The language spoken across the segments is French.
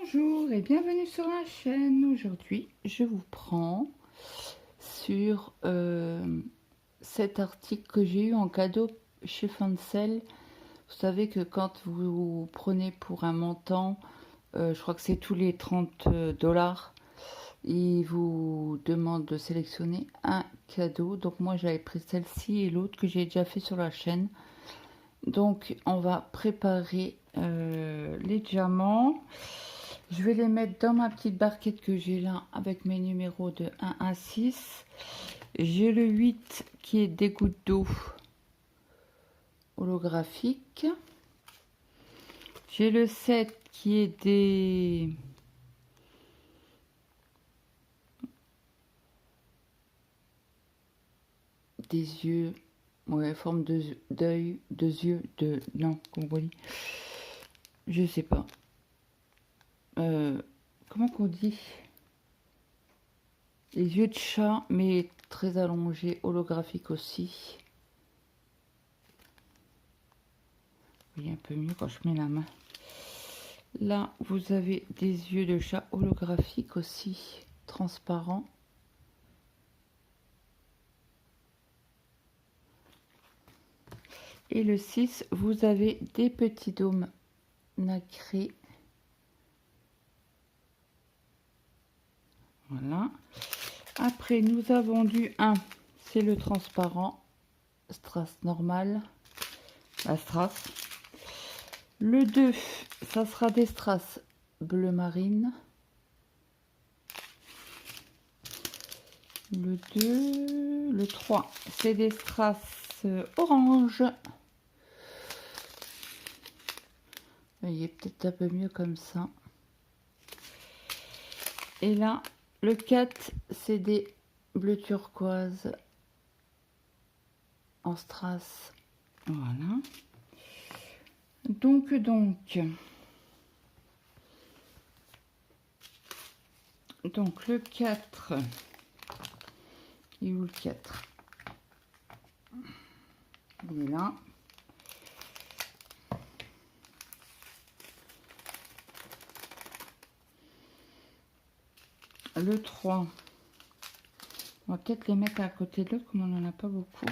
Bonjour et bienvenue sur la chaîne. Aujourd'hui, je vous prends sur cet article que j'ai eu en cadeau chez Fancel. Vous savez que quand vous prenez pour un montant, je crois que c'est tous les 30 $, ils vous demandent de sélectionner un cadeau. Donc moi, j'avais pris celle-ci et l'autre que j'ai déjà fait sur la chaîne. Donc, on va préparer les diamants. Je vais les mettre dans ma petite barquette que j'ai là avec mes numéros de 1 à 6. J'ai le 8 qui est des gouttes d'eau holographiques. J'ai le 7 qui est des yeux, ouais, forme d'œil, de yeux, non, comment on dit, je sais pas. Comment qu'on dit, les yeux de chat, mais très allongés, holographiques aussi. Vous voyez un peu mieux quand je mets la main. Là, vous avez des yeux de chat holographiques aussi, transparents. Et le 6, vous avez des petits dômes nacrés. Voilà. Après, nous avons du 1, c'est le transparent, strass normal, la strass. Le 2, ça sera des strass bleu marine. Le 2, le 3, c'est des strass orange. Vous voyez, peut-être un peu mieux comme ça. Et là, le 4, c'est des bleus turquoise en strass. Voilà. Donc, le 4, il est où le 4? Il est là. Le 3, on va peut-être les mettre à côté de l'autre, comme on n'en a pas beaucoup.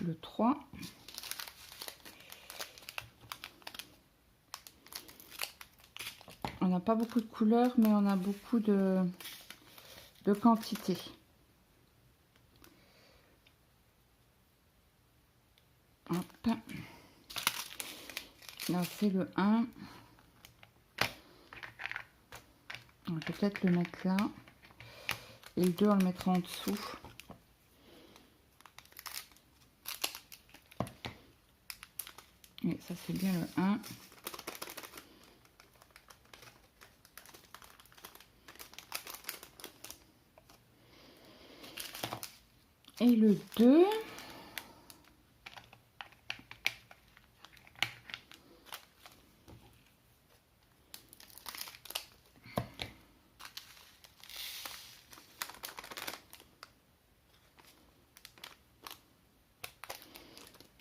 Le 3. On n'a pas beaucoup de couleurs, mais on a beaucoup de quantité. Hop. Là, c'est le 1. On va peut-être le mettre là. Et le 2, on le mettra en dessous. Et ça, c'est bien le 1. Et le 2.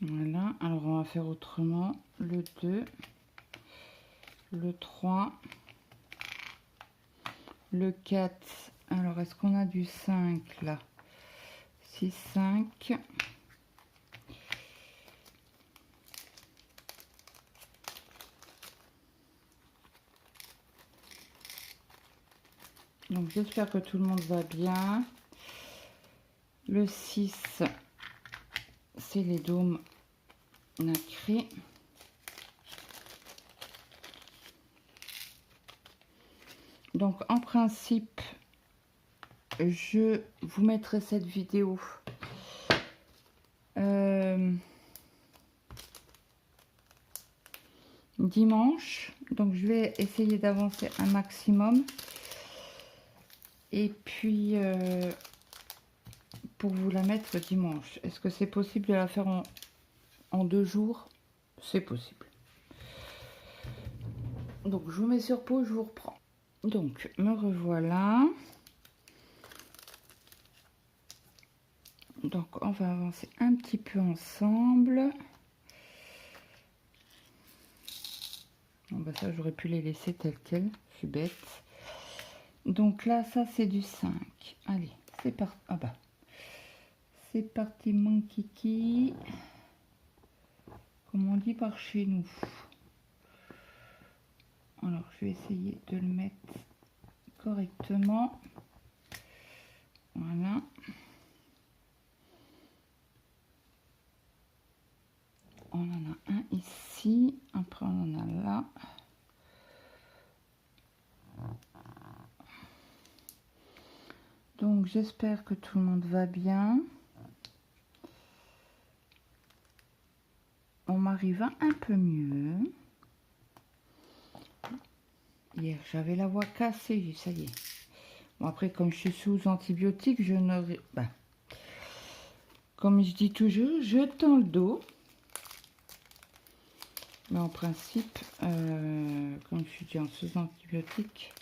Voilà, alors on va faire autrement. Le 2, le 3, le 4. Alors, est-ce qu'on a du 5 là? 6, 5. Donc, j'espère que tout le monde va bien. Le 6, c'est les dômes nacrés. Donc, en principe, je vous mettrai cette vidéo dimanche. Donc, je vais essayer d'avancer un maximum. Et puis, pour vous la mettre dimanche. Est-ce que c'est possible de la faire en 2 jours? C'est possible. Donc, je vous mets sur pause, je vous reprends. Donc, me revoilà. Donc, on va avancer un petit peu ensemble. Bon, bah ça, j'aurais pu les laisser tels quels. Je suis bête. Donc là, ça, c'est du 5. Allez, c'est parti. Ah bah, c'est parti, mon kiki. Comme on dit par chez nous. Alors, je vais essayer de le mettre correctement. Voilà. On en a un ici. Après, on en a là. Donc, j'espère que tout le monde va bien. On m'arrive un peu mieux. Hier, j'avais la voix cassée, ça y est. Bon, après, comme je suis sous antibiotiques, je ne... Ben, comme je dis toujours, je tends le dos. Mais en principe, comme je suis en sous antibiotiques,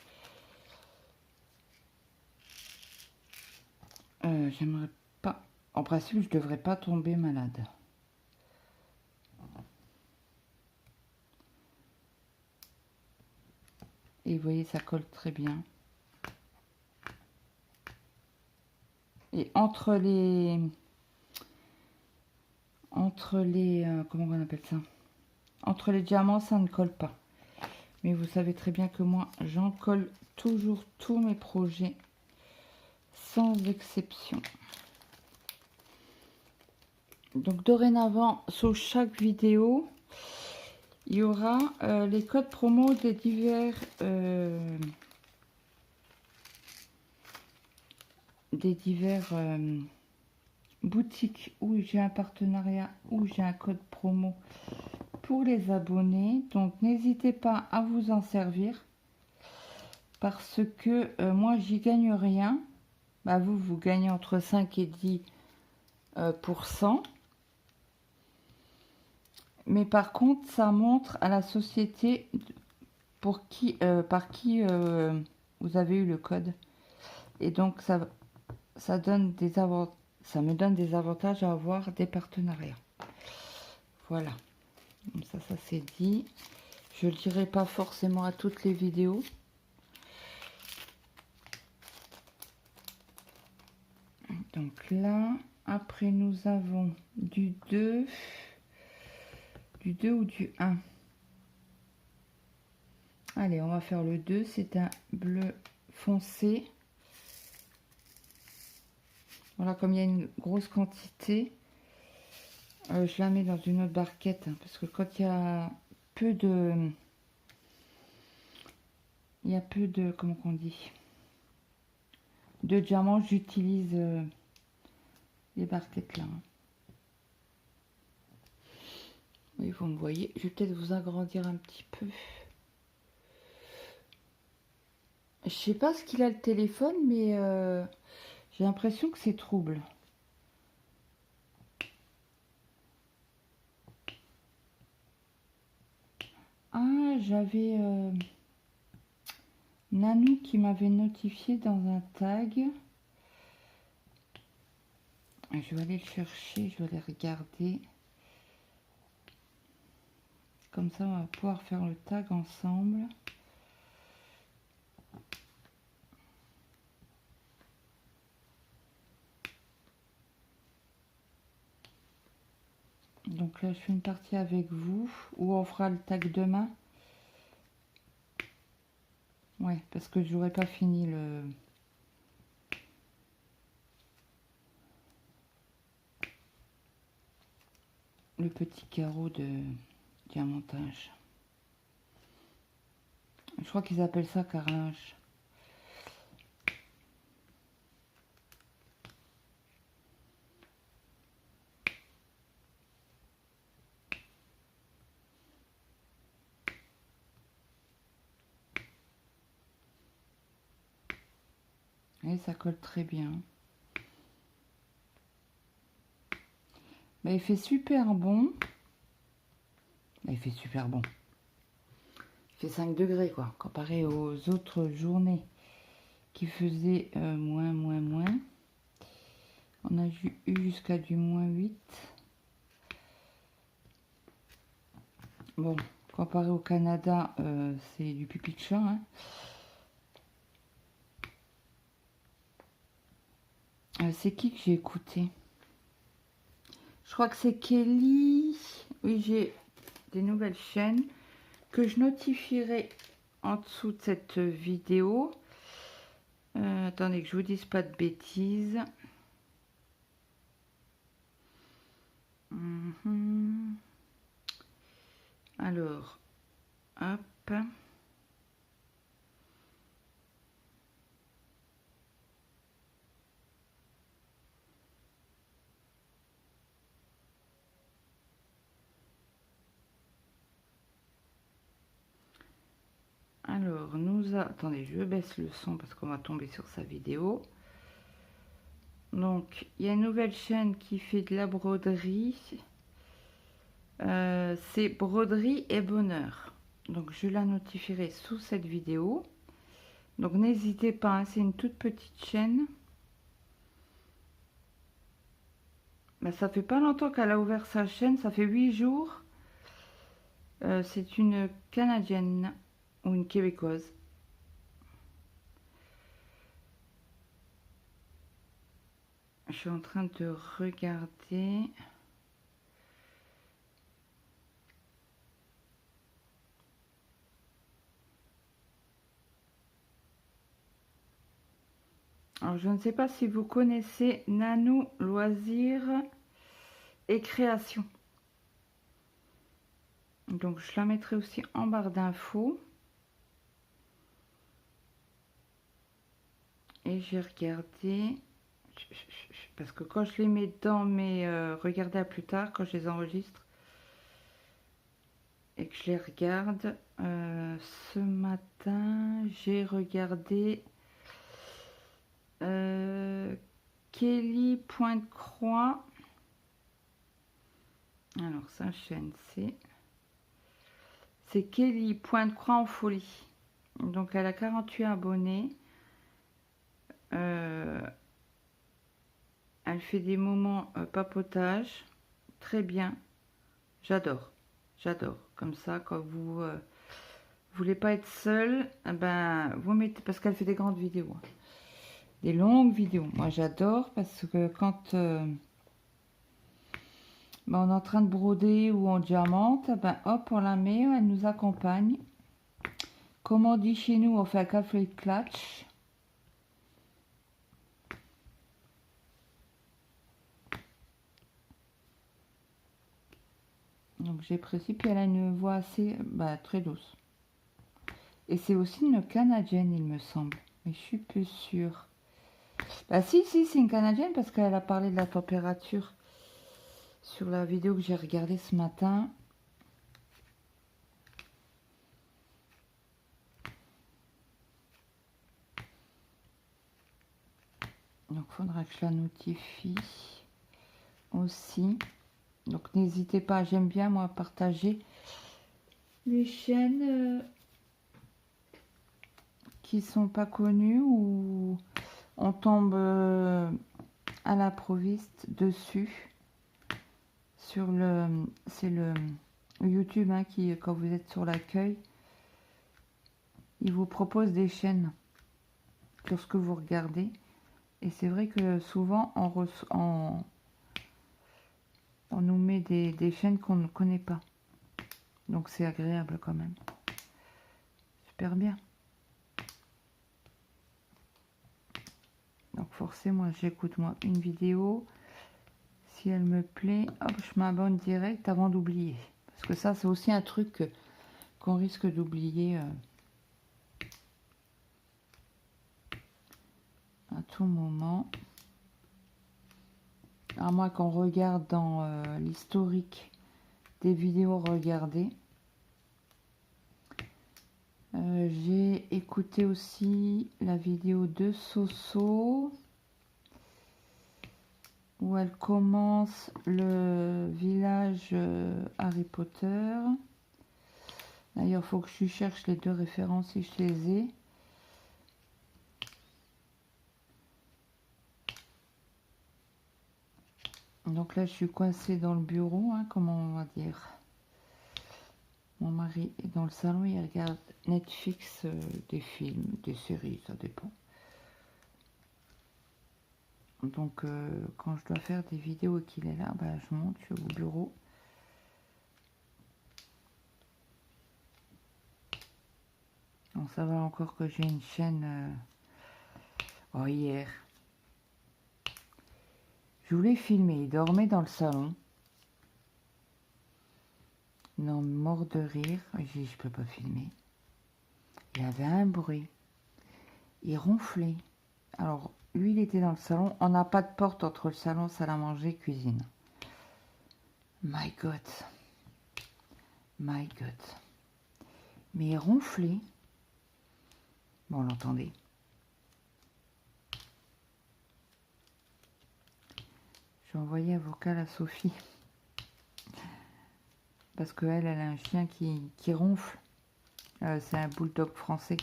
j'aimerais pas... En principe, je devrais pas tomber malade. Et vous voyez, ça colle très bien. Et entre les... comment on appelle ça? Entre les diamants, ça ne colle pas. Mais vous savez très bien que moi, j'en colle toujours tous mes projets, sans exception. Donc dorénavant, sous chaque vidéo, il y aura les codes promo des divers boutiques où j'ai un partenariat, où j'ai un code promo pour les abonnés. Donc n'hésitez pas à vous en servir parce que moi j'y gagne rien. Bah, vous gagnez entre 5 et 10%. Mais par contre, ça montre à la société pour qui, par qui vous avez eu le code. Et donc, ça me donne des avantages à avoir des partenariats. Voilà. Comme ça c'est dit. Je ne le dirai pas forcément à toutes les vidéos. Donc là, après nous avons du 2 ou du 1. Allez, on va faire le 2. C'est un bleu foncé. Voilà, comme il y a une grosse quantité, je la mets dans une autre barquette. Hein, parce que quand il y a peu de... comment on dit, de diamants, j'utilise les barquettes là. Oui, vous me voyez. Je vais peut-être vous agrandir un petit peu. Je sais pas ce qu'il a le téléphone, mais j'ai l'impression que c'est trouble. Ah, j'avais Nanou qui m'avait notifié dans un tag. Je vais aller le chercher, je vais aller regarder. Comme ça, on va pouvoir faire le tag ensemble. Donc là, je fais une partie avec vous, ou on fera le tag demain. Ouais, parce que je n'aurais pas fini le petit carreau de diamantage. Je crois qu'ils appellent ça carrelage. Et ça colle très bien. Mais il fait super bon. Il fait super bon. Il fait 5 degrés quoi, comparé aux autres journées qui faisaient moins. On a eu jusqu'à du -8. Bon, Comparé au Canada, c'est du pipi de chat. Hein. C'est qui que j'ai écouté? Je crois que c'est Kelly. Oui, j'ai des nouvelles chaînes que je notifierai en dessous de cette vidéo. Attendez que je vous dise pas de bêtises. Alors, hop. Alors, attendez, je baisse le son parce qu'on va tomber sur sa vidéo. Donc, il y a une nouvelle chaîne qui fait de la broderie. C'est Broderie et Bonheur. Donc, je la notifierai sous cette vidéo. Donc, n'hésitez pas, hein, c'est une toute petite chaîne. Ben, ça fait pas longtemps qu'elle a ouvert sa chaîne, ça fait 8 jours. C'est une Canadienne ou une Québécoise. Je suis en train de regarder. Alors, je ne sais pas si vous connaissez Nanou Loisirs et Création. Donc, je la mettrai aussi en barre d'infos. Et j'ai regardé, parce que quand je les mets dans mes regardez à plus tard, quand je les enregistre et que je les regarde, ce matin, j'ai regardé Kelly Pointe-Croix. Alors, sa chaîne, c'est Kelly Pointe-Croix en folie. Donc, elle a 48 abonnés. Elle fait des moments papotage. Très bien. J'adore. J'adore. Comme ça, quand vous voulez pas être seul, ben, vous mettez... Parce qu'elle fait des grandes vidéos. Des longues vidéos. Moi, j'adore parce que quand ben, on est en train de broder ou on diamante, ben, hop, on la met, elle nous accompagne. Comme on dit chez nous, on fait un café de clutch. Donc j'ai précis, puis elle a une voix assez, très douce. Et c'est aussi une Canadienne, il me semble. Mais je suis plus sûre. Bah si, c'est une Canadienne parce qu'elle a parlé de la température sur la vidéo que j'ai regardée ce matin. Donc il faudra que je la notifie aussi. Donc n'hésitez pas, j'aime bien moi partager les chaînes qui sont pas connues ou on tombe à l'improviste dessus sur c'est le YouTube hein, qui quand vous êtes sur l'accueil il vous propose des chaînes sur ce que vous regardez et c'est vrai que souvent on nous met des chaînes qu'on ne connaît pas, donc c'est agréable quand même, super bien. Donc forcément j'écoute moi une vidéo, si elle me plaît, hop, je m'abonne direct avant d'oublier. Parce que ça c'est aussi un truc qu'on risque d'oublier à tout moment. À moins qu'on regarde dans l'historique des vidéos regardées. J'ai écouté aussi la vidéo de Soso où elle commence le village Harry Potter. D'ailleurs, il faut que je cherche les deux références si je les ai. Donc là, je suis coincée dans le bureau, hein, comment on va dire. Mon mari est dans le salon, il regarde Netflix, des films, des séries, ça dépend. Donc quand je dois faire des vidéos et qu'il est là, bah, je monte, je suis au bureau. Bon, ça va encore que j'ai une chaîne. Oh, hier, je voulais filmer, il dormait dans le salon. Non, mort de rire. J'ai dit, je peux pas filmer. Il avait un bruit. Il ronflait. Alors, lui, il était dans le salon. On n'a pas de porte entre le salon, salle à manger, cuisine. My God. My God. Mais il ronflait. Bon, on l'entendait. J'ai envoyé un vocal à Sophie. Parce qu'elle, elle a un chien qui ronfle. C'est un bulldog français.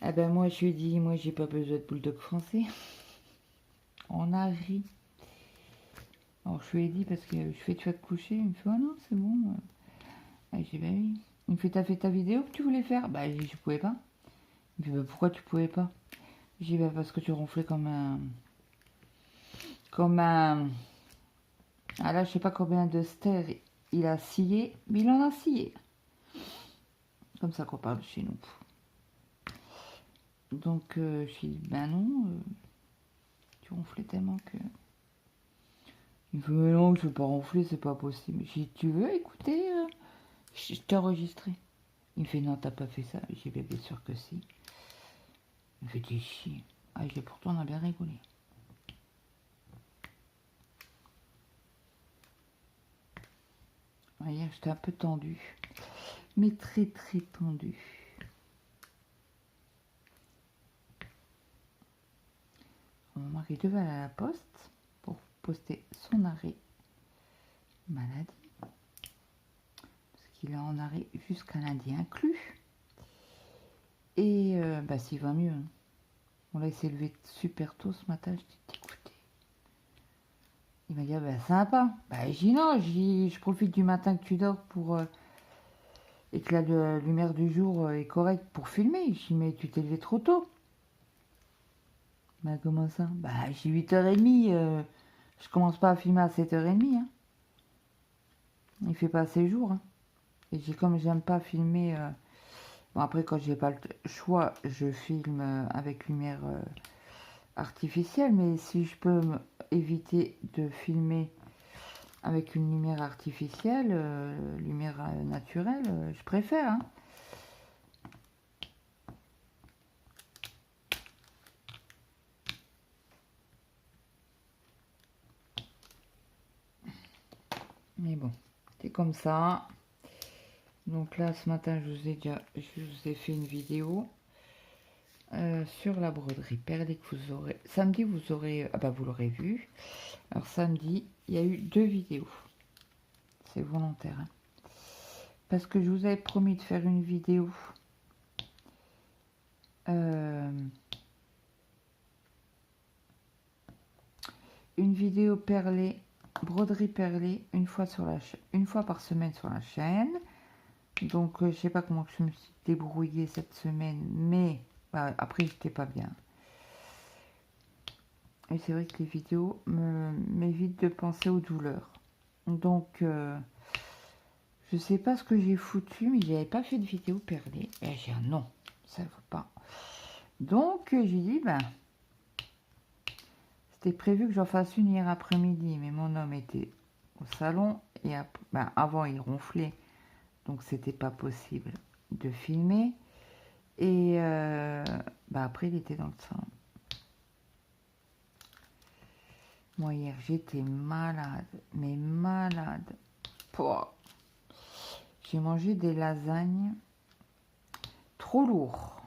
Eh ben moi, je lui ai dit, moi, j'ai pas besoin de bulldog français. On a ri. Alors, je lui ai dit, parce que je fais, tu vas te coucher. Il me fait, oh non, c'est bon. J'ai dit, bah oui. Il me fait, t'as fait ta vidéo que tu voulais faire? Bah, j'ai dit, je pouvais pas. Il me fait, bah, pourquoi tu pouvais pas? J'ai dit, bah, parce que tu ronflais comme un... Ah là, je sais pas combien de stères il a scié, mais il en a scié. Comme ça qu'on parle chez nous. Donc, je lui ai dit, ben non, tu ronflais tellement que... Il me fait, mais non, je veux pas ronfler, c'est pas possible. J'ai dit, tu veux écouter, je t'ai enregistré. Il me fait, non, t'as pas fait ça. J'ai dit, bien sûr que si. Il me fait, t'es chier. Ah, j'ai pourtant, on a bien rigolé. Hier, j'étais un peu tendue. Mais très, très tendue. Mon mari devait aller à la poste pour poster son arrêt maladie. Parce qu'il est en arrêt jusqu'à lundi inclus. Et bah, s'il va mieux. Hein. On l'a s'est levé super tôt ce matin. Je dis, écoutez. Il m'a dit, ah, bah, sympa. Bah, j'ai dit, non, je profite du matin que tu dors pour... et que la lumière du jour est correcte pour filmer. Je dis, mais tu t'es levé trop tôt. Bah, comment ça? Bah, j'ai 8h30. Je commence pas à filmer à 7h30. Hein. Il fait pas assez jour. Hein. Et comme j'aime pas filmer... Bon, après, quand j'ai pas le choix, je filme avec lumière artificielle. Mais si je peux éviter de filmer avec une lumière artificielle, lumière naturelle, je préfère. Hein. Mais bon, c'est comme ça. Donc là, ce matin, je vous ai fait une vidéo sur la broderie perlée que vous aurez. Samedi, vous aurez... Ah bah, vous l'aurez vu. Alors, samedi, il y a eu 2 vidéos. C'est volontaire. Hein. Parce que je vous avais promis de faire une vidéo. Une vidéo perlée, broderie perlée, une fois par semaine sur la chaîne. Donc, je sais pas comment je me suis débrouillée cette semaine, mais bah, après, j'étais pas bien. Et c'est vrai que les vidéos m'évitent de penser aux douleurs. Donc, je sais pas ce que j'ai foutu, mais j'avais pas fait de vidéo perlée. Et j'ai dit non, ça ne va pas. Donc, j'ai dit, ben, c'était prévu que j'en fasse une hier après-midi, mais mon homme était au salon et ben, avant il ronflait, donc c'était pas possible de filmer. Et ben, après, il était dans le salon. Moi, hier, j'étais malade, mais malade. J'ai mangé des lasagnes trop lourds.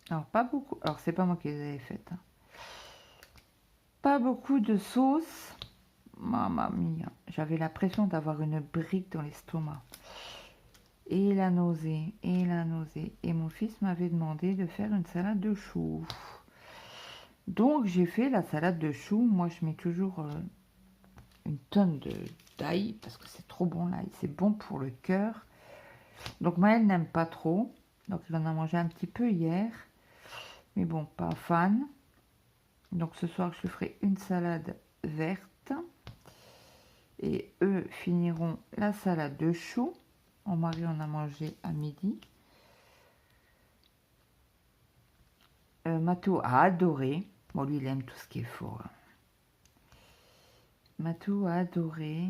Alors, pas beaucoup. Alors, c'est pas moi qui les avais faites. Hein. Pas beaucoup de sauce. Mamma mia. J'avais l'impression d'avoir une brique dans l'estomac. Et la nausée, et la nausée. Et mon fils m'avait demandé de faire une salade de choux. Donc, j'ai fait la salade de choux. Moi, je mets toujours une tonne d'ail parce que c'est trop bon l'ail. C'est bon pour le cœur. Donc Maël n'aime pas trop. Donc il en a mangé un petit peu hier. Mais bon, pas fan. Donc ce soir, je lui ferai une salade verte. Et eux finiront la salade de choux. Mon mari en a mangé à midi. Matou a adoré. Bon, lui, il aime tout ce qui est faux. Hein. Matou a adoré.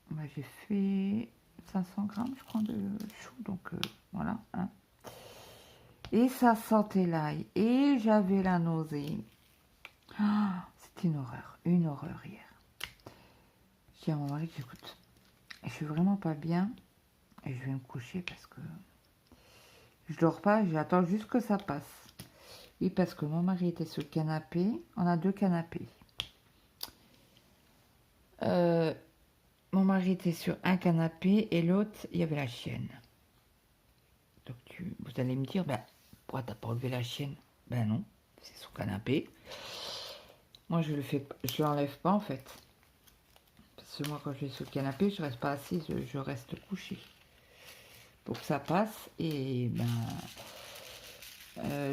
Moi, j'ai fait 500 grammes, je crois, de choux. Donc, voilà. Hein. Et ça sentait l'ail. Et j'avais la nausée. Ah, c'était une horreur hier. J'ai dit à mon mari, écoute, je suis vraiment pas bien. Et je vais me coucher parce que je dors pas. J'attends juste que ça passe. Oui, parce que mon mari était sur le canapé. On a 2 canapés. Mon mari était sur un canapé et l'autre, il y avait la chienne. Donc vous allez me dire, ben, pourquoi t'as pas enlevé la chienne? Ben non, c'est son canapé. Moi, je l'enlève pas en fait. Parce que moi, quand je suis sur le canapé, je reste pas assise, je reste couchée. Pour que ça passe. Et ben,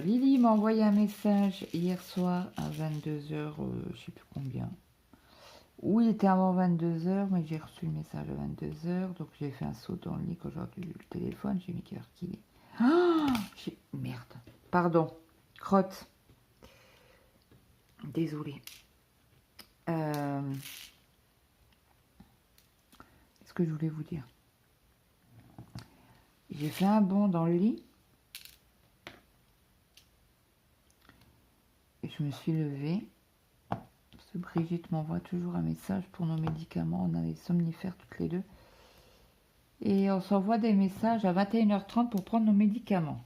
Lily m'a envoyé un message hier soir à 22h, je sais plus combien. Oui, il était avant 22h, mais j'ai reçu le message à 22h, donc j'ai fait un saut dans le lit quand j'ai entendu le téléphone, j'ai mis quelle heure qu'il est. Ah, merde, pardon, crotte. Désolée. Qu'est-ce que je voulais vous dire? J'ai fait un bond dans le lit. Et je me suis levée. Parce que Brigitte m'envoie toujours un message pour nos médicaments. On a des somnifères toutes les deux. Et on s'envoie des messages à 21h30 pour prendre nos médicaments.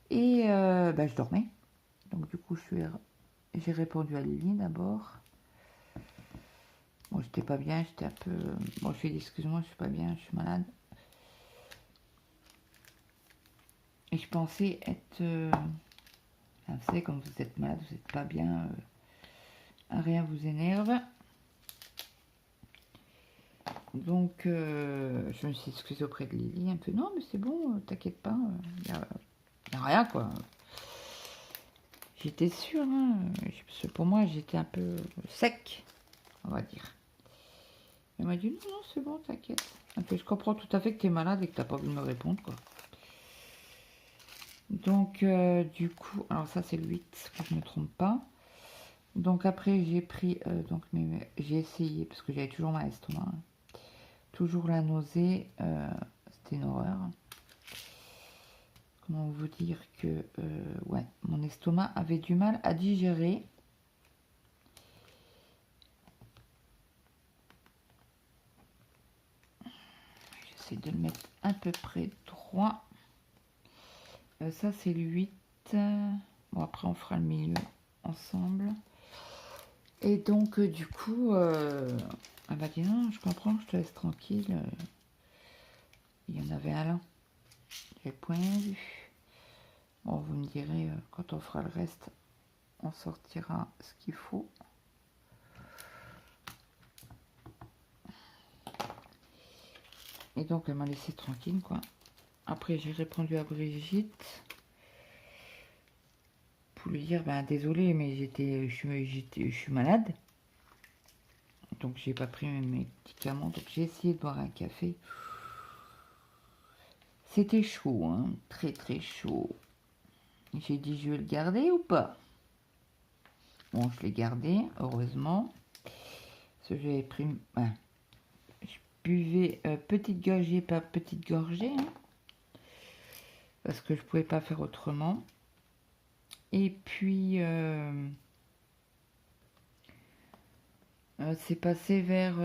Et ben, je dormais. Donc du coup, j'ai répondu à Lily d'abord. Bon, j'étais pas bien, j'étais un peu... Bon, je lui ai dit, excuse-moi, je suis pas bien, je suis malade. Et je pensais être... Vous savez, quand vous êtes malade, vous n'êtes pas bien, rien vous énerve. Donc, je me suis excusée auprès de Lily un peu. Non, mais c'est bon, t'inquiète pas, y a rien, quoi. J'étais sûre, hein, parce que pour moi, j'étais un peu sec, on va dire. Elle m'a dit, non, non, c'est bon, t'inquiète. Je comprends tout à fait que t'es malade et que t'as pas envie de me répondre, quoi. Donc, du coup, alors ça, c'est le 8, que je ne me trompe pas. Donc, après, j'ai pris, j'ai essayé, parce que j'avais toujours ma estomac. Hein. Toujours la nausée, c'était une horreur. Comment vous dire que, ouais, mon estomac avait du mal à digérer. J'essaie de le mettre à peu près droit. Ça, c'est le 8. Bon, après, on fera le milieu ensemble. Et donc, du coup, elle m'a dit, non, je comprends, je te laisse tranquille. Il y en avait un là. J'ai point vu. Bon, vous me direz, quand on fera le reste, on sortira ce qu'il faut. Et donc, elle m'a laissé tranquille, quoi. Après, j'ai répondu à Brigitte pour lui dire, ben, désolé, mais je suis malade. Donc, j'ai pas pris mes médicaments. Donc, j'ai essayé de boire un café. C'était chaud, hein, très très chaud. J'ai dit, je vais le garder ou pas? Bon, je l'ai gardé, heureusement. Parce que j'avais pris... Ouais, je buvais petite gorgée par petite gorgée. Hein, parce que je pouvais pas faire autrement. Et puis... c'est passé vers...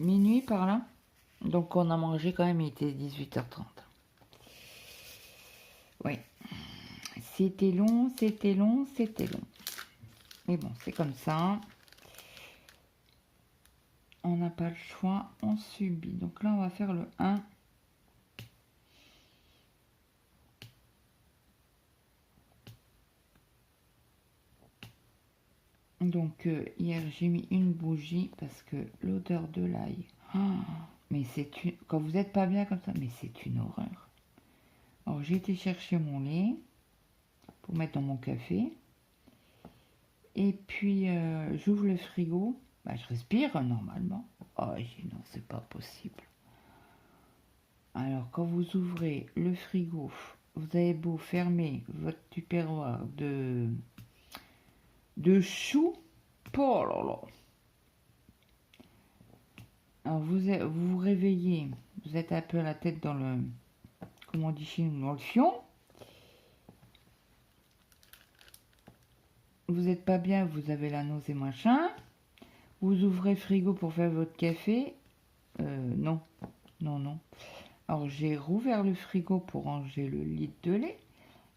minuit par là. Donc on a mangé quand même, il était 18h30. Oui. C'était long, c'était long, c'était long. Mais bon, c'est comme ça. On n'a pas le choix, on subit. Donc là, on va faire le 1. Donc hier j'ai mis une bougie parce que l'odeur de l'ail, mais c'est une... quand vous n'êtes pas bien comme ça, mais c'est une horreur. Alors j'ai été chercher mon lait pour mettre dans mon café. Et puis j'ouvre le frigo. Bah, je respire normalement. Oh j'ai non, c'est pas possible. Alors quand vous ouvrez le frigo, vous avez beau fermer votre tupperware de choux. Oh là là. Alors vous vous réveillez, vous êtes un peu la tête dans le, comment on dit chez nous, dans le fion. Vous n'êtes pas bien, vous avez la nausée machin. Vous ouvrez le frigo pour faire votre café. Non, non, non. Alors j'ai rouvert le frigo pour ranger le litre de lait.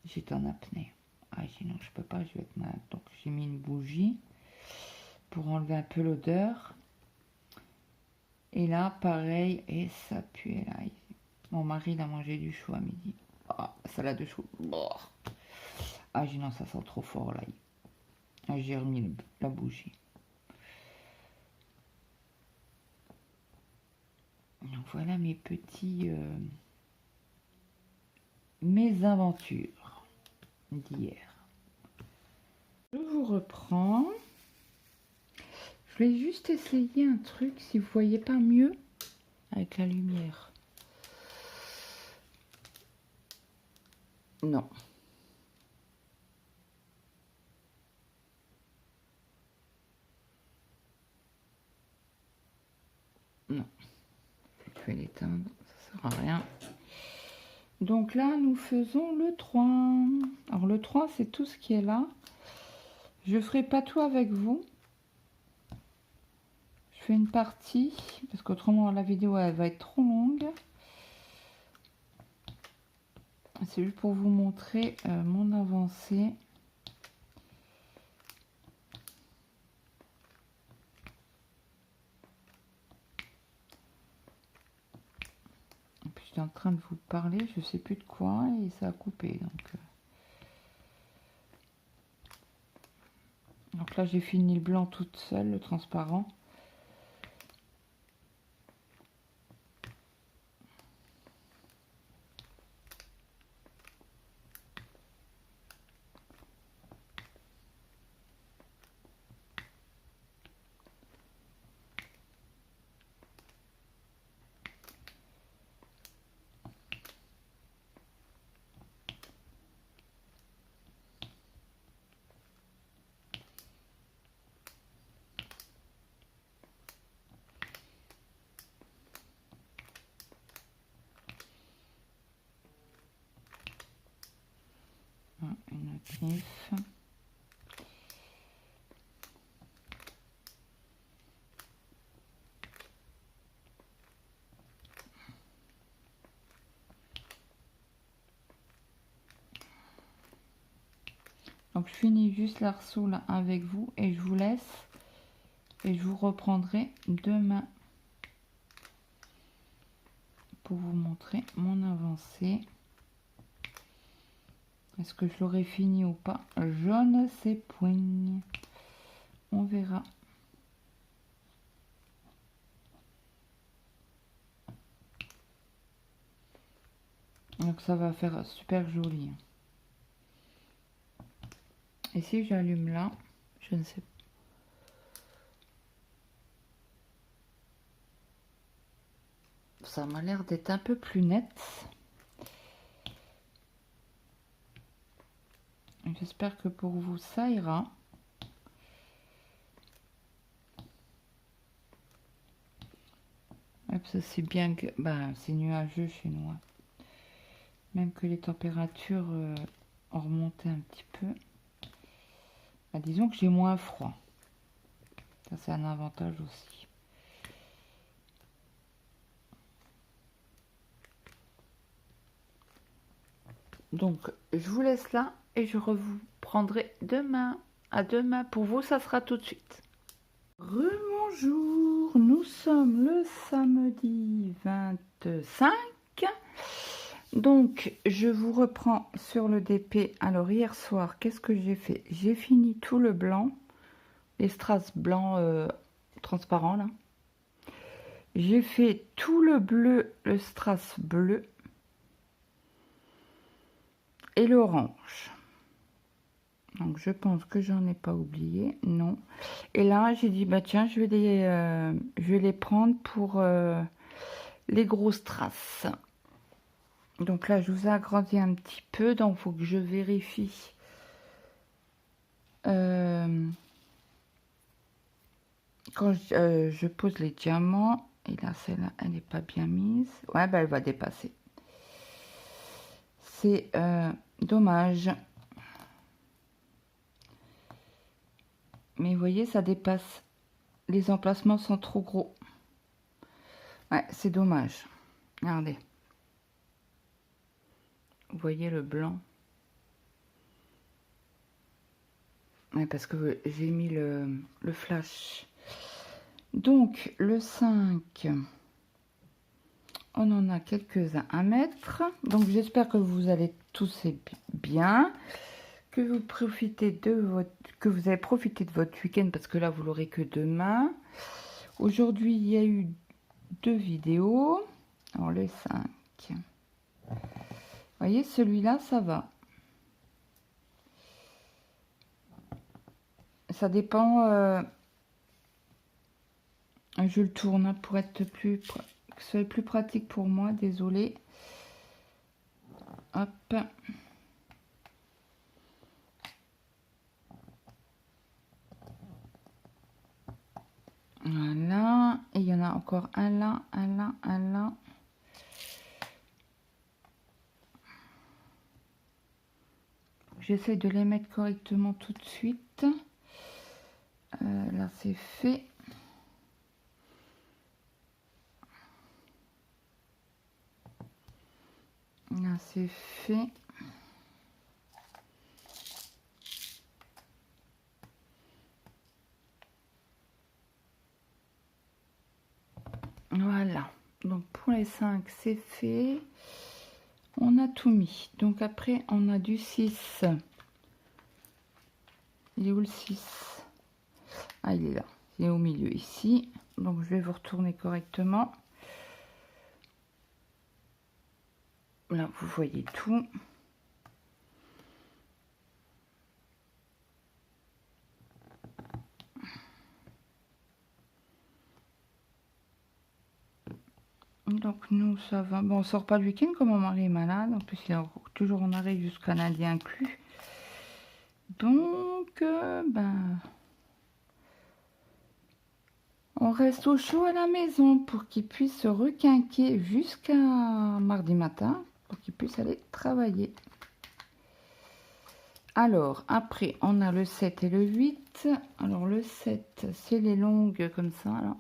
J'étais en apnée. Ah j'ai non, je peux pas, je vais être malade. Donc j'ai mis une bougie pour enlever un peu l'odeur. Et là, pareil, et ça puait là. Mon mari il a mangé du chou à midi. Ah, salade de chou. Ah j'ai non, ça sent trop fort là. Ah, j'ai remis la bougie. Donc voilà mes petits mésaventures d'hier. Je vous reprends. Je voulais juste essayer un truc si vous voyez pas mieux avec la lumière. Non. Non. Je vais l'éteindre, ça sert à rien. Donc là, nous faisons le 3. Alors le 3, c'est tout ce qui est là. Je ferai pas tout avec vous. Je fais une partie, parce qu'autrement la vidéo elle va être trop longue. C'est juste pour vous montrer mon avancée. Et puis j'étais en train de vous parler, je sais plus de quoi, et ça a coupé. Donc là j'ai fini le blanc toute seule, le transparent. Une griffe. Donc je finis juste l'arceau là avec vous et je vous laisse et je vous reprendrai demain pour vous montrer mon avancée. Est-ce que je l'aurai fini ou pas? Je ne sais point. On verra. Donc ça va faire super joli. Et si j'allume là, je ne sais pas. Ça m'a l'air d'être un peu plus net. J'espère que pour vous ça ira. C'est bien que c'est nuageux chez nous. Même que les températures ont remonté un petit peu. Disons que j'ai moins froid. Ça c'est un avantage aussi. Donc je vous laisse là et je vous prendrai demain. À demain. Pour vous ça sera tout de suite. Rebonjour, nous sommes le samedi 25. Donc je vous reprends sur le DP. Alors hier soir, qu'est-ce que j'ai fait? J'ai fini tout le blanc. les strass blancs transparents là. J'ai fait tout le bleu, le strass bleu et l'orange. Donc je pense que j'en ai pas oublié, non. Et là j'ai dit bah tiens je vais les prendre pour les gros strass. Donc là je vous ai agrandi un petit peu, donc il faut que je vérifie. Quand je pose les diamants, et là celle-là elle n'est pas bien mise. Ouais bah elle va dépasser. C'est dommage. Mais vous voyez, ça dépasse. Les emplacements sont trop gros. Ouais, c'est dommage. Regardez. Vous voyez le blanc? Ouais, parce que j'ai mis le flash. Donc, le 5, on en a quelques-uns à mettre. Donc, j'espère que vous allez tous bien. Que vous avez profité de votre week-end, parce que là, vous l'aurez que demain. Aujourd'hui, il y a eu 2 vidéos. Alors, le 5. Vous voyez, celui-là, ça va. Ça dépend. Je le tourne pour être que ce soit plus pratique pour moi. Désolée. Hop. Voilà. Et il y en a encore un là, un là, un là. J'essaie de les mettre correctement tout de suite. Là, c'est fait. Là, c'est fait. Voilà. Donc, pour les 5, c'est fait. On a tout mis. Donc, après, on a du 6. Il est où le 6? Ah, il est là. Il est au milieu ici. Donc, je vais vous retourner correctement. Là, vous voyez tout. Donc, nous, ça va. Bon, on sort pas le week-end comme mon mari est malade. En plus, il est toujours en arrêt jusqu'à lundi inclus. Donc, ben... on reste au chaud à la maison pour qu'il puisse se requinquer jusqu'à mardi matin, pour qu'il puisse aller travailler. Alors, après, on a le 7 et le 8. Alors, le 7, c'est les longues comme ça, là.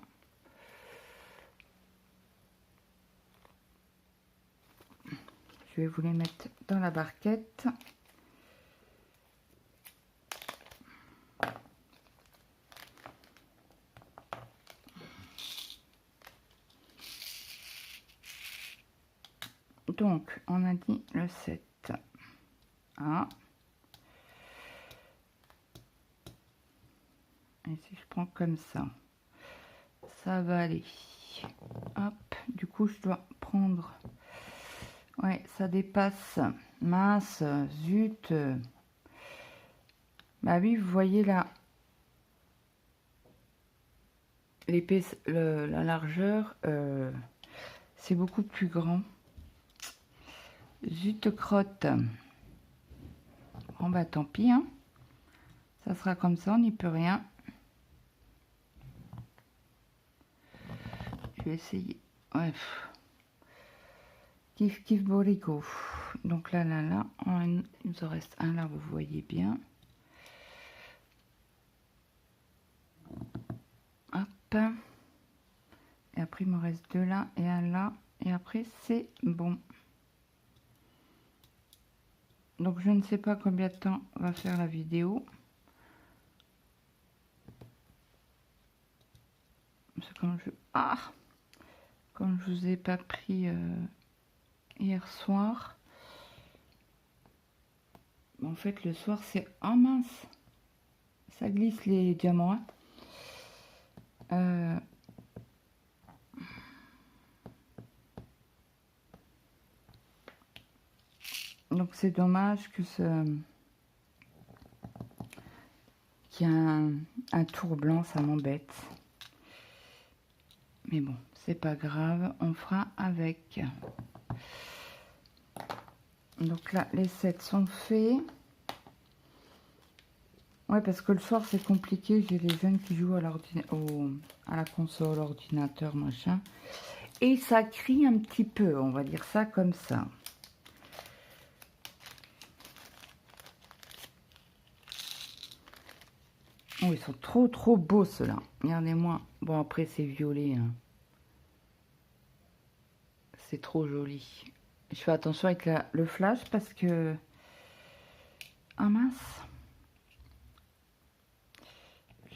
Je vais vous les mettre dans la barquette. Donc, on a dit le 7. Ah. Et si je prends comme ça va aller. Hop, du coup, je dois prendre... Ouais, ça dépasse. Mince, zut. Bah oui, vous voyez là, l'épaisse, la largeur, c'est beaucoup plus grand. Zut crotte. Bon bah tant pis, hein. Ça sera comme ça, on n'y peut rien. Je vais essayer. Ouais. Kiff kiff borico. Donc là, il nous en reste un là, vous voyez bien. Hop. Et après, il me reste 2 là et un là. Et après, c'est bon. Donc, je ne sais pas combien de temps va faire la vidéo. C'est comme je... Ah! Comme je vous ai pas pris hier soir. En fait, le soir, c'est... Oh mince! Ça glisse les diamants. Hein. Donc c'est dommage que qu'il y a un tour blanc, ça m'embête. Mais bon, c'est pas grave, on fera avec. Donc là, les 7 sont faits. Ouais, parce que le soir, c'est compliqué. J'ai les jeunes qui jouent à la console, ordinateur, machin. Et ça crie un petit peu, on va dire ça comme ça. Oh, ils sont trop beaux, ceux-là. Regardez-moi. Bon, après, c'est violet. Hein. C'est trop joli. Je fais attention avec le flash parce que... Ah mince.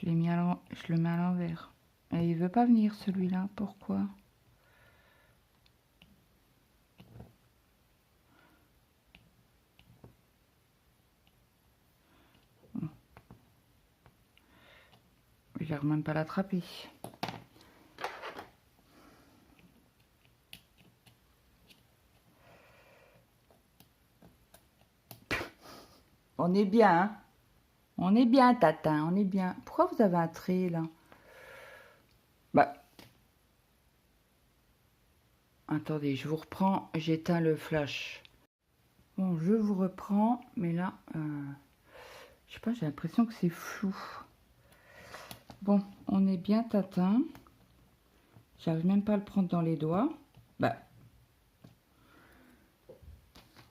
Je le mets à l'envers. Et il veut pas venir, celui-là. Pourquoi? Je n'arrive même pas à l'attraper. On est bien, hein? On est bien, Tatin, on est bien. Pourquoi vous avez un trait, là? Bah. Attendez, je vous reprends. J'éteins le flash. Bon, je vous reprends. Mais là, je sais pas, j'ai l'impression que c'est flou. Bon, on est bien, Tatin. J'arrive même pas à le prendre dans les doigts. Bah.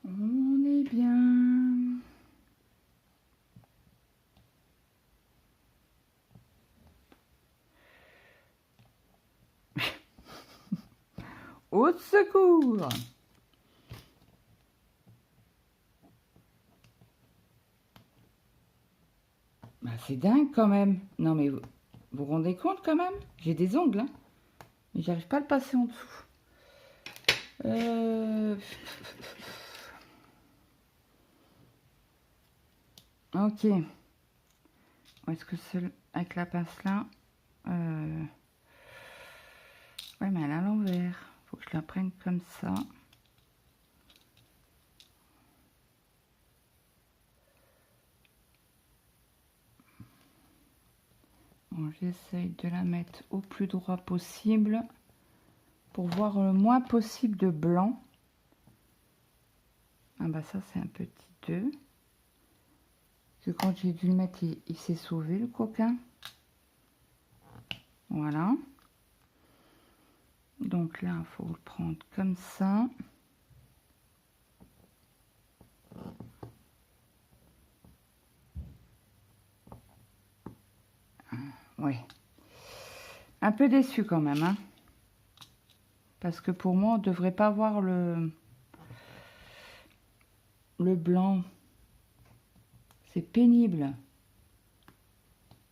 On est bien. Au secours! Bah, c'est dingue quand même. Non mais vous vous rendez compte quand même? J'ai des ongles, hein. Mais j'arrive pas à le passer en dessous. Ok. Où est-ce que c'est avec la pince là? Ouais, mais elle est à l'envers. Faut que je la prenne comme ça. Bon, j'essaye de la mettre au plus droit possible pour voir le moins possible de blanc. Ah bah ça c'est un petit 2. Parce que quand j'ai dû le mettre, il s'est sauvé le coquin. Voilà. Donc là, il faut le prendre comme ça. Ouais. Un peu déçu quand même, hein. Parce que pour moi, on ne devrait pas voir le blanc. C'est pénible.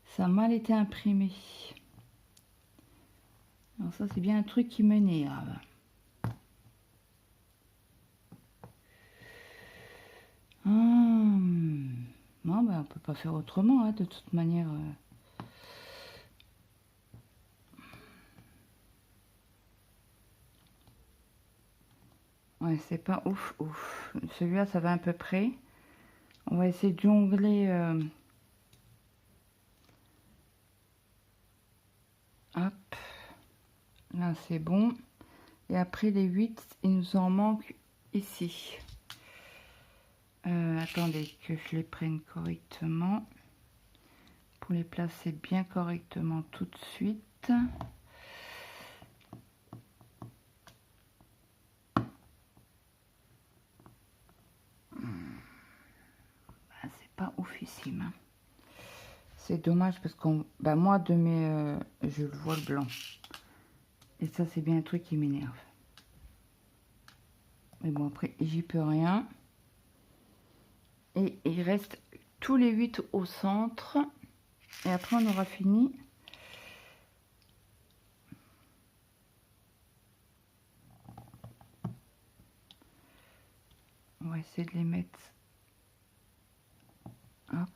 Ça a mal été imprimé. Alors ça, c'est bien un truc qui m'énerve. Non, ben, on peut pas faire autrement, hein, de toute manière. Ouais, c'est pas ouf, ouf. Celui-là, ça va à peu près. On va essayer de jongler. Hop. Là, c'est bon. Et après, les 8, il nous en manque ici. Attendez que je les prenne correctement. Pour les placer bien correctement tout de suite. C'est pas oufissime. Hein. C'est dommage parce qu'on... Bah moi, de mes... je le vois le blanc. Et ça, c'est bien un truc qui m'énerve. Mais bon, après, j'y peux rien. Et il reste tous les 8 au centre. Et après, on aura fini. On va essayer de les mettre. Hop.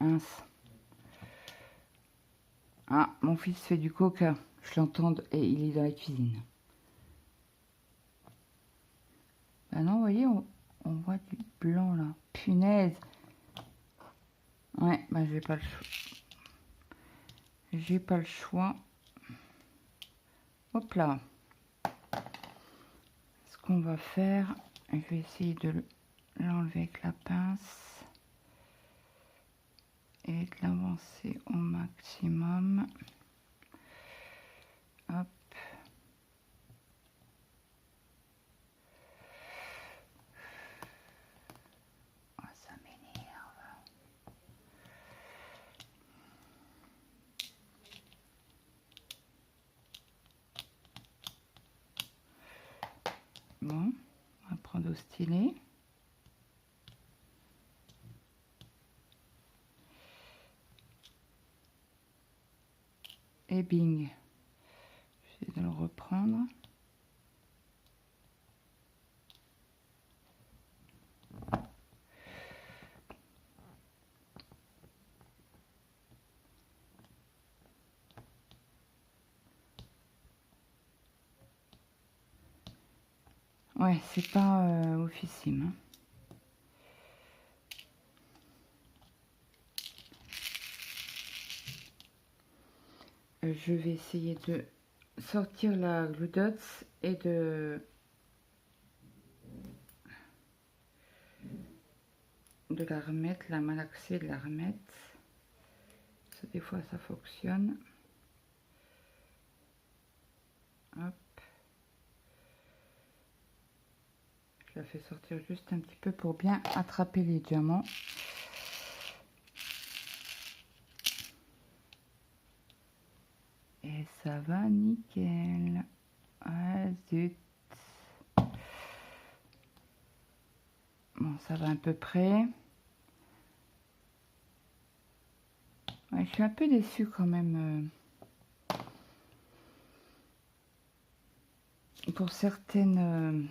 Mince. Ah, mon fils fait du coca. Je l'entends et il est dans la cuisine. Ah non, vous voyez, on voit du blanc là. Punaise. Ouais, bah j'ai pas le choix. J'ai pas le choix. Hop là. Ce qu'on va faire, je vais essayer de l'enlever avec la pince et de l'avancer au maximum. Hop. Oh, ça m'énerve. Bon, on va prendre au stylet. Et bing. Je vais de le reprendre. Ouais, c'est pas officime. Hein. Je vais essayer de sortir la glue dots et de la remettre, la malaxer, de la remettre. Ça, des fois ça fonctionne. Hop. Je la fais sortir juste un petit peu pour bien attraper les diamants. Et ça va nickel. Ah zut. Bon, ça va à peu près. Ouais, je suis un peu déçue quand même. Pour certaines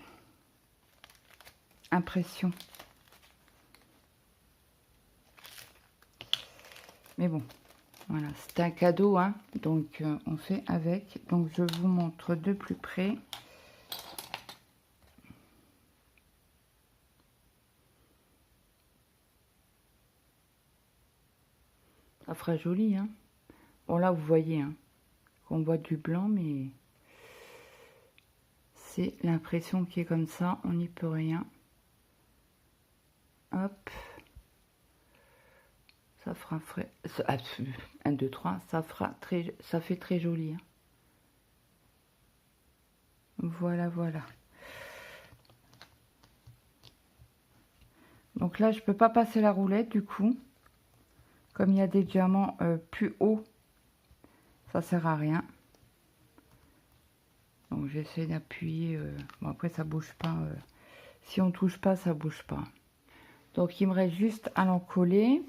impressions. Mais bon, voilà, c'est un cadeau, hein, donc on fait avec. Donc je vous montre de plus près. Ça fera joli, hein. Bon là vous voyez, hein, qu'on voit du blanc, mais c'est l'impression qui est comme ça, on n'y peut rien. Hop. Ça fera frais. 1, 2, 3, ça fait très joli. Hein. Voilà, voilà. Donc là, je peux pas passer la roulette du coup. Comme il y a des diamants plus hauts, ça sert à rien. Donc j'essaie d'appuyer. Bon après ça bouge pas. Si on touche pas, ça bouge pas. Donc il me reste juste à l'encoller.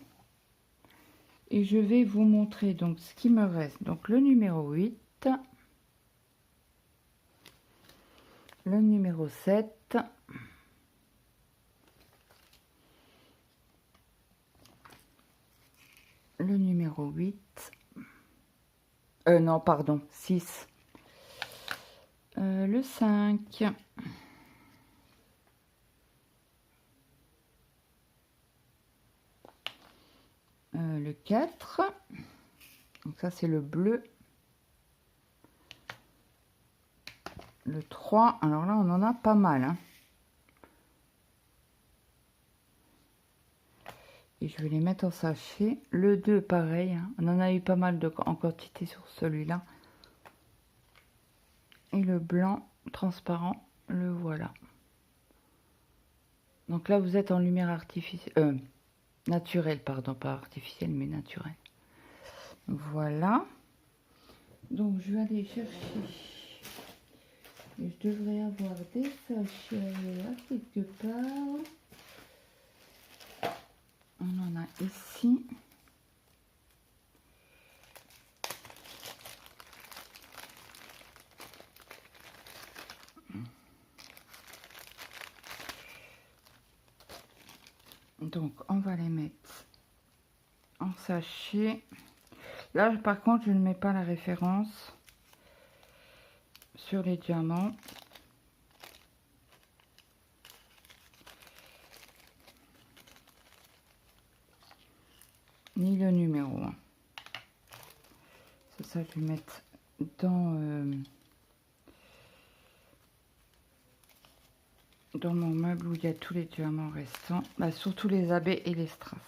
Et je vais vous montrer donc ce qui me reste. Donc le numéro 8. Le numéro 7. Le numéro 8. Non, pardon, 6. Le 5. Le 4. Donc ça, c'est le bleu. Le 3. Alors là, on en a pas mal. Hein. Et je vais les mettre en sachet. Le 2, pareil. Hein. On en a eu pas mal en quantité sur celui-là. Et le blanc transparent, le voilà. Donc là, vous êtes en lumière artificielle. Naturelle, pardon. Pas artificielle, mais naturelle. Voilà. Donc, je vais aller chercher. Et je devrais avoir des sachets là, quelque part. On en a ici. Donc, on va les mettre en sachet. Là, par contre, je ne mets pas la référence sur les diamants. Ni le numéro. C'est ça, je vais mettre dans mon meuble où il y a tous les diamants restants. Bah, surtout les abeilles et les strass.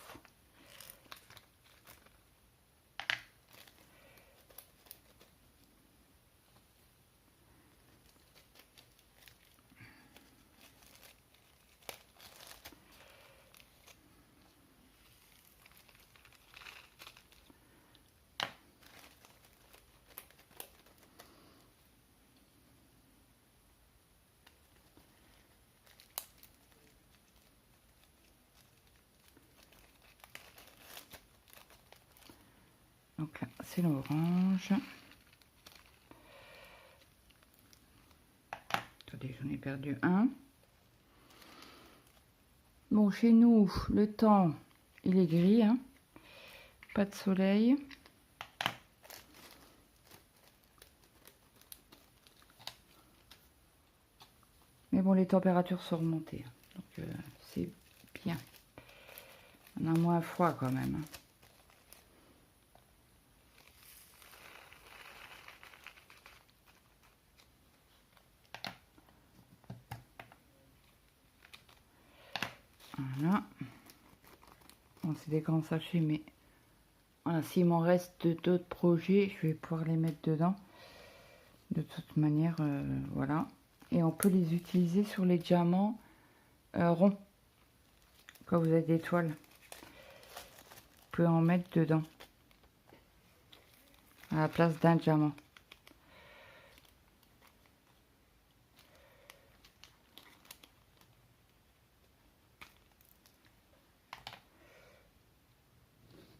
Donc là, c'est l'orange. Attendez, j'en ai perdu un. Bon, chez nous, le temps, il est gris, hein. Pas de soleil. Mais bon, les températures sont remontées. Donc, c'est bien. On a moins froid quand même. Voilà. Bon, c'est des grands sachets, mais voilà, s'il m'en reste d'autres projets, je vais pouvoir les mettre dedans. De toute manière, voilà. Et on peut les utiliser sur les diamants ronds. Quand vous avez des toiles, vous pouvez en mettre dedans. À la place d'un diamant.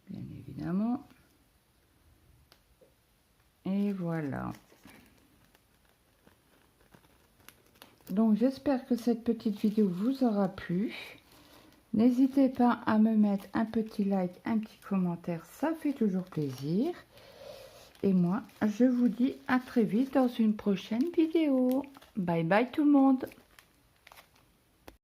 Bien évidemment. Et voilà. Donc j'espère que cette petite vidéo vous aura plu. N'hésitez pas à me mettre un petit like, un petit commentaire, ça fait toujours plaisir. Et moi, je vous dis à très vite dans une prochaine vidéo. Bye bye tout le monde.